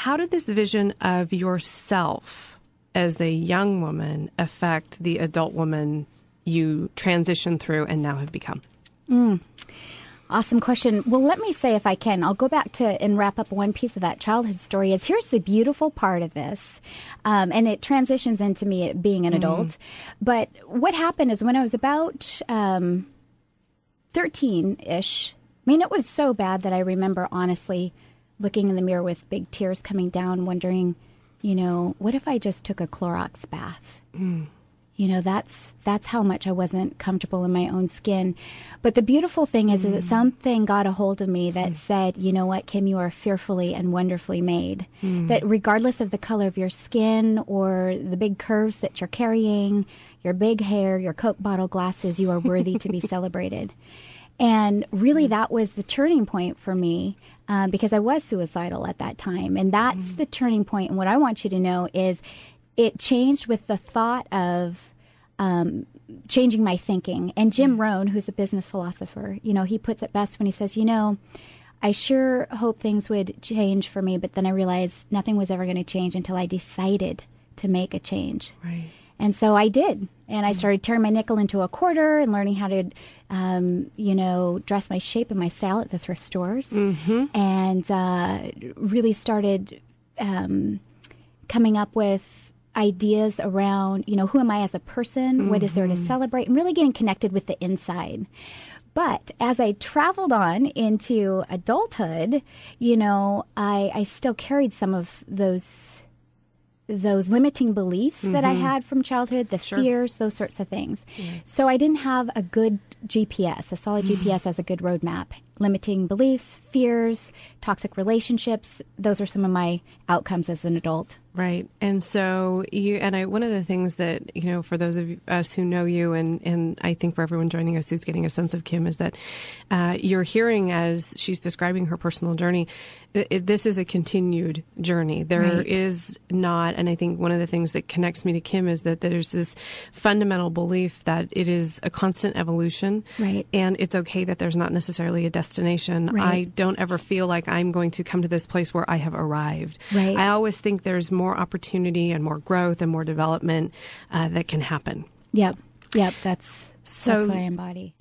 how did this vision of yourself as a young woman affect the adult woman you transitioned through and now have become? Awesome question. Well, let me say, if I can, I'll go back to and wrap up one piece of that childhood story. Is here's the beautiful part of this, and it transitions into me being an adult. But what happened is when I was about 13-ish, I mean, it was so bad that I remember honestly looking in the mirror with big tears coming down, wondering, what if I just took a Clorox bath? That's how much I wasn't comfortable in my own skin. But the beautiful thing is that something got a hold of me that said, you know what, Kim, you are fearfully and wonderfully made. That regardless of the color of your skin or the big curves that you're carrying, your big hair, your Coke bottle glasses, you are worthy to be celebrated. And really that was the turning point for me because I was suicidal at that time. And that's the turning point. And what I want you to know is it changed with the thought of changing my thinking. And Jim Rohn, who's a business philosopher, he puts it best when he says, I sure hope things would change for me, but then I realized nothing was ever going to change until I decided to make a change. Right. And so I did. And I started turning my nickel into a quarter and learning how to, dress my shape and my style at the thrift stores. And really started coming up with ideas around, who am I as a person? What is there to celebrate? And really getting connected with the inside. But as I traveled on into adulthood, I still carried some of those limiting beliefs that I had from childhood, the fears, those sorts of things. So I didn't have a good GPS, a solid GPS as a good roadmap. Limiting beliefs, fears, toxic relationships, those are some of my outcomes as an adult. Right. And so one of the things that, for those of us who know you and I think for everyone joining us who's getting a sense of Kim is that you're hearing as she's describing her personal journey, this is a continued journey. There is not, and I think one of the things that connects me to Kim is that there's this fundamental belief that it is a constant evolution. Right. And it's okay that there's not necessarily a destination. Right. I don't ever feel like I'm going to come to this place where I have arrived. Right. I always think there's more opportunity and more growth and more development that can happen. Yep. That's what I embody.